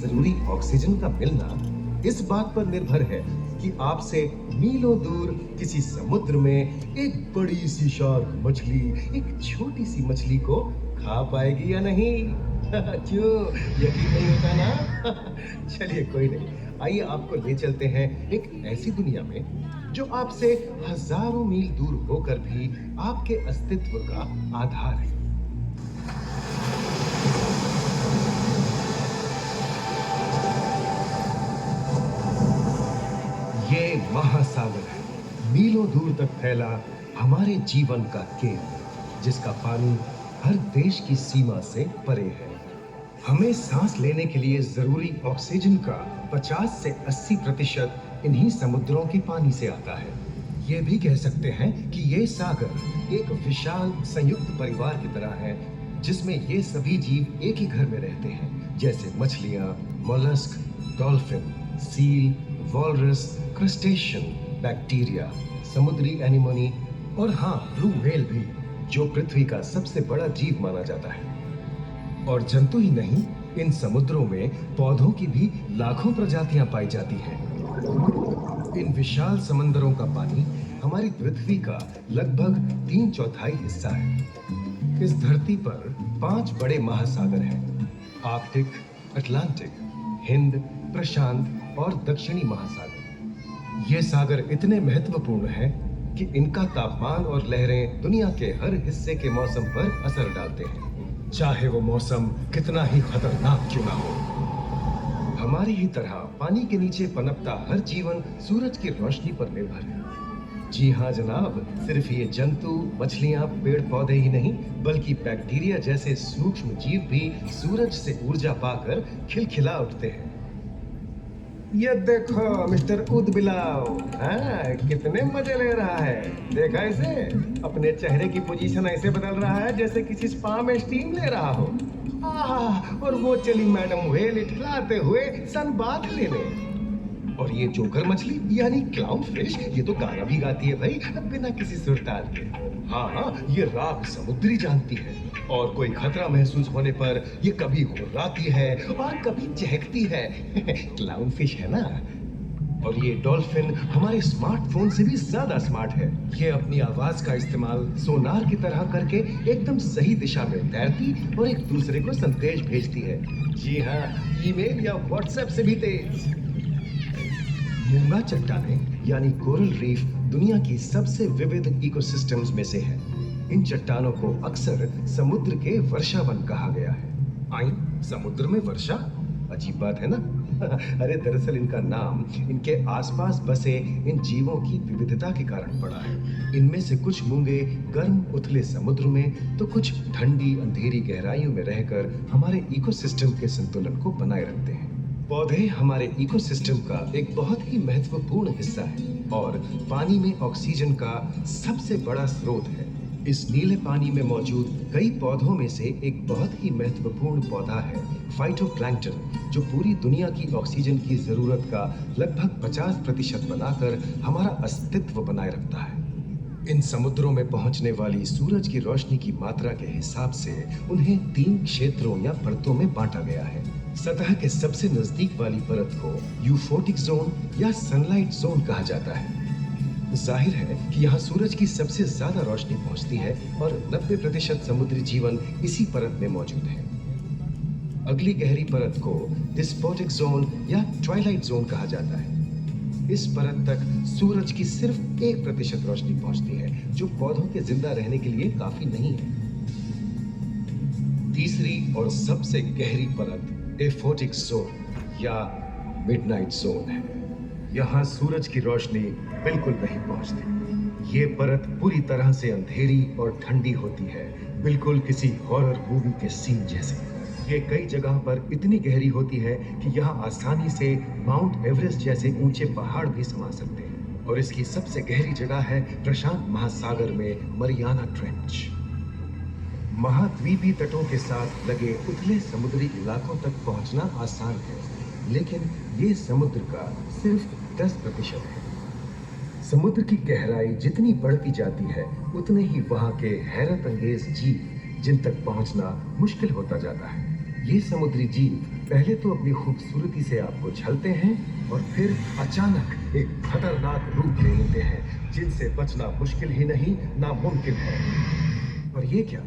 जरूरी ऑक्सीजन का मिलना इस बात पर निर्भर है कि आपसे मीलों दूर किसी समुद्र में एक बड़ी सी शार्क मछली एक छोटी सी मछली को खा पाएगी या नहीं। क्यों, यकीन नहीं होता ना? चलिए कोई नहीं, आइए आपको ले चलते हैं एक ऐसी दुनिया में जो आपसे हजारों मील दूर होकर भी आपके अस्तित्व का आधार है। ये महासागर है, मीलों दूर तक फैला हमारे जीवन का केंद्र, जिसका पानी हर देश की सीमा से परे है। हमें सांस लेने के लिए जरूरी ऑक्सीजन का 50 से 80% इन्हीं समुद्रों के पानी से आता है। ये भी कह सकते हैं कि ये सागर एक विशाल संयुक्त परिवार की तरह है, जिसमें ये सभी जीव एक ही घर में रहते हैं, जैसे मछलियां, mollusc, dolphin, seal, walrus, crustacean, bacteria, समुद्री एनीमोनी और हाँ, ब्लू व्हेल भी, जो पृथ्वी का सबसे बड़ा जीव माना जाता है। और जंतु ही नहीं, इन समुद्रों में पौधों की भी लाखों प्रजातियां पाई जाती हैं। इन विशाल समंदरों का पानी हमारी पृथ्वी का लगभग 3/4 हिस्सा है। इस धरती पर 5 बड़े महासागर हैं: आर्कटिक, अटलांटिक, हिंद, प्रशांत और दक्षिणी महासागर। ये सागर इतने महत्वपूर्ण हैं कि इनका तापमान और लहरें दुनिया के हर हिस्से के मौसम पर असर डालते हैं, चाहे वो मौसम कितना ही खतरनाक क्यों ना हो। हमारी ही तरह पानी के नीचे पनपता हर जीवन सूरज की रोशनी पर निर्भर है। जी हाँ जनाब, सिर्फ ये जंतु, मछलियां, पेड़ पौधे ही नहीं, बल्कि बैक्टीरिया जैसे सूक्ष्म जीव भी सूरज से ऊर्जा पाकर खिलखिला उठते हैं। ये देखो मिस्टर ऊदबिलाव, हाँ, कितने मजे ले रहा है। देखा इसे, अपने चेहरे की पोजीशन ऐसे बदल रहा है जैसे किसी स्पा में स्टीम ले रहा हो। और वो चली मैडम व्हेल इठलाते हुए सन बाथ लेने। और ये जोकर मछली यानी क्लाउन फिश, ये तो गाना भी गाती है भाई, बिना किसी सुरताल के। हाँ, ये राग समुद्री जानती है और कोई खतरा महसूस होने पर ये कभी हुर्राती है और कभी चहकती है। क्लाउन फिश है ना। और ये डॉल्फिन हमारे स्मार्टफोन से भी ज्यादा स्मार्ट है। ये अपनी आवाज का इस्तेमाल सोनार की तरह करके एकदम सही दिशा में तैरती और एक दूसरे को संदेश भेजती है। जी हाँ, ईमेल या व्हाट्सएप से भी तेज। मूंगा चट्टानें यानी कोरल रीफ दुनिया की सबसे विविध इकोसिस्टम्स में से है। इन चट्टानों को अक्सर समुद्र के वर्षावन कहा गया है। आई, समुद्र में वर्षा, अजीब बात है ना? अरे दरअसल इनका नाम इनके आसपास बसे इन जीवों की विविधता के कारण पड़ा है। इनमें से कुछ मूंगे गर्म उथले समुद्र में, तो कुछ ठंडी अंधेरी गहराइयों में रहकर हमारे इकोसिस्टम के संतुलन को बनाए रखते हैं। पौधे हमारे इकोसिस्टम का एक बहुत ही महत्वपूर्ण हिस्सा है और पानी में ऑक्सीजन का सबसे बड़ा स्रोत है। इस नीले पानी में मौजूद कई पौधों में से एक बहुत ही महत्वपूर्ण पौधा है फाइटोप्लैंक्टन, जो पूरी दुनिया की ऑक्सीजन की जरूरत का लगभग 50% बनाकर हमारा अस्तित्व बनाए रखता है। इन समुद्रों में पहुंचने वाली सूरज की रोशनी की मात्रा के हिसाब से उन्हें 3 क्षेत्रों या परतों में बांटा गया है। सतह के सबसे नजदीक वाली परत को यूफोटिक जोन या सनलाइट जोन कहा जाता है। जाहिर है कि यहाँ सूरज की सबसे ज्यादा रोशनी पहुंचती है और 90% समुद्री जीवन इसी परत में मौजूद है। अगली गहरी परत को डिस्पोटिक जोन या ट्वाइलाइट जोन कहा जाता है। इस परत तक सूरज की सिर्फ 1% रोशनी पहुंचती है, जो पौधों के जिंदा रहने के लिए काफी नहीं है। तीसरी और सबसे गहरी परत एफोटिक जोन या मिडनाइट जोन है। यहाँ सूरज की रोशनी बिल्कुल नहीं पहुंचती। ये परत पूरी तरह से अंधेरी और ठंडी होती है, बिल्कुल किसी हॉरर मूवी के सीन जैसे। ये कई जगह पर इतनी गहरी होती है कि यहाँ आसानी से माउंट एवरेस्ट जैसे ऊंचे पहाड़ भी समा सकते हैं। और इसकी सबसे गहरी जगह है प्रशांत महासागर में मरियाना ट्रेंच। महाद्वीपीय तटों के साथ लगे उथले समुद्री इलाकों तक पहुंचना आसान है, लेकिन ये समुद्र का सिर्फ 10% है। समुद्र की गहराई जितनी बढ़ती जाती है, उतने ही वहां के हैरत अंगेज जीव जिन तक पहुंचना मुश्किल होता जाता है। ये समुद्री जीव पहले तो अपनी खूबसूरती से आपको छलते हैं और फिर अचानक एक खतरनाक रूप ले लेते हैं जिनसे बचना मुश्किल ही नहीं नामुमकिन है। और ये क्या,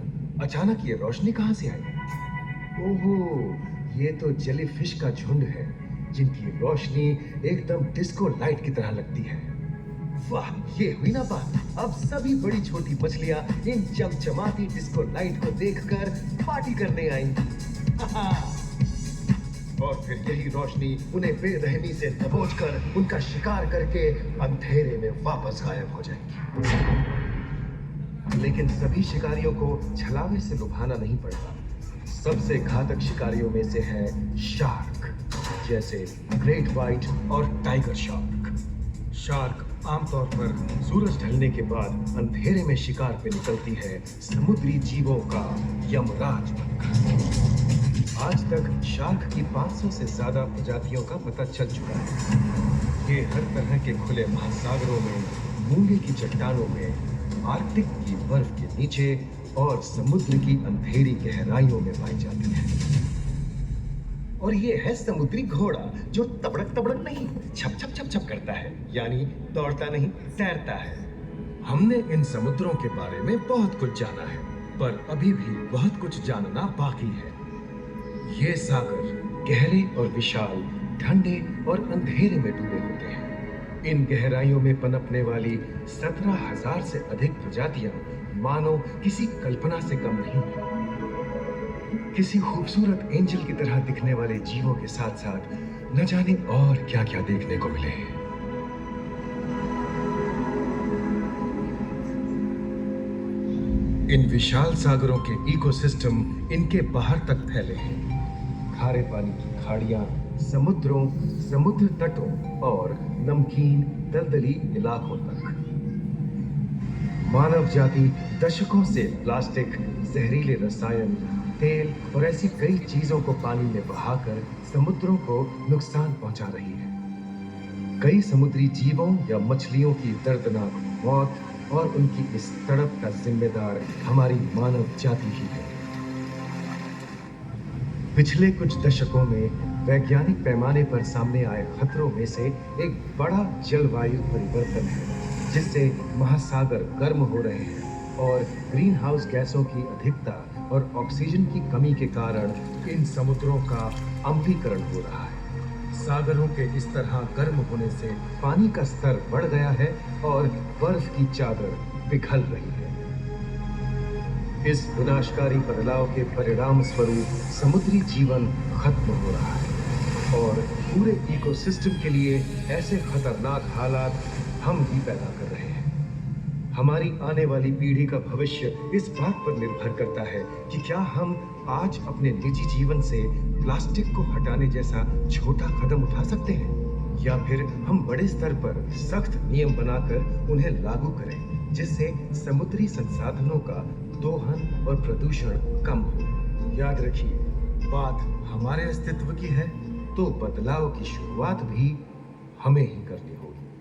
अचानक ये रोशनी कहाँ से आई? ओहो, ये तो जेलीफिश का झुंड है जिनकी रोशनी एकदम डिस्को लाइट की तरह लगती है। वाह, ये हुई ना बात। अब सभी बड़ी छोटी मछलियां इन चमचमाती डिस्को लाइट को देखकर पार्टी करने आएंगी। और फिर यही रोशनी उन्हें बेरहमी से दबोचकर उनका शिकार करके अंधेरे में वापस गायब हो जाएगी। लेकिन सभी शिकारियों को छलावे से लुभाना नहीं पड़ता। सबसे घातक शिकारियों में से है शार्क, जैसे ग्रेट व्हाइट और टाइगर शार्क। शार्क आमतौर पर सूरज ढलने के बाद अंधेरे में शिकार पे निकलती है, समुद्री जीवों का यमराज बनकर। आज तक शार्क की 500 से ज्यादा प्रजातियों का पता चल चुका है। ये हर तरह के खुले महासागरों में, मूंगे की चट्टानों में, आर्कटिक की बर्फ के नीचे और समुद्र की अंधेरी गहराइयों में पाई जाती है। और ये है समुद्री घोड़ा, जो तबड़क तबड़क नहीं, छप छप छप छप करता है, यानी दौड़ता नहीं, तैरता है। हमने इन समुद्रों के बारे में बहुत कुछ जाना है, पर अभी भी बहुत कुछ जानना बाकी है। ये सागर गहरे और विशाल, ठंडे और अंधेरे में डूबे होते हैं। इन गहराइयों में पनपने वाली 17,000 से अधिक प्रजातियां मानो किसी कल्पना से कम नहीं है। किसी खूबसूरत एंजल की तरह दिखने वाले जीवों के साथ साथ न जाने और क्या-क्या देखने को मिले। इन विशाल सागरों के इकोसिस्टम इनके बाहर तक फैले हैं। खारे पानी की खाड़ियां, समुद्रों, समुद्र तटों और नमकीन दलदली इलाकों तक। मानव जाति दशकों से प्लास्टिक, जहरीले रसायन, तेल और ऐसी कई चीजों को पानी में बहाकर समुद्रों को नुकसान पहुंचा रही है। कई समुद्री जीवों या मछलियों की दर्दनाक मौत और उनकी इस तड़प का जिम्मेदार हमारी मानव जाति ही है। पिछले कुछ दशकों में वैज्ञानिक पैमाने पर सामने आए खतरों में से एक बड़ा जलवायु परिवर्तन है, जिससे महासागर गर्म हो रहे हैं और ग्रीन हाउस गैसों की अधिकता और ऑक्सीजन की कमी के कारण इन समुद्रों का अम्लीकरण हो रहा है। सागरों के इस तरह गर्म होने से पानी का स्तर बढ़ गया है और बर्फ की चादर पिघल रही है। इस विनाशकारी बदलाव के परिणाम स्वरूप समुद्री जीवन खत्म हो रहा है और पूरे इकोसिस्टम के लिए ऐसे खतरनाक हालात हम ही पैदा कर रहे हैं। हमारी आने वाली पीढ़ी का भविष्य इस बात पर निर्भर करता है कि क्या हम आज अपने निजी जीवन से प्लास्टिक को हटाने जैसा छोटा कदम उठा सकते हैं, या फिर हम बड़े स्तर पर सख्त नियम बनाकर उन्हें लागू करें, जिससे समुद्री संसाधनों का दोहन और प्रदूषण कम हो। याद रखिए, बात हमारे अस्तित्व की है तो बदलाव की शुरुआत भी हमें ही करनी होगी।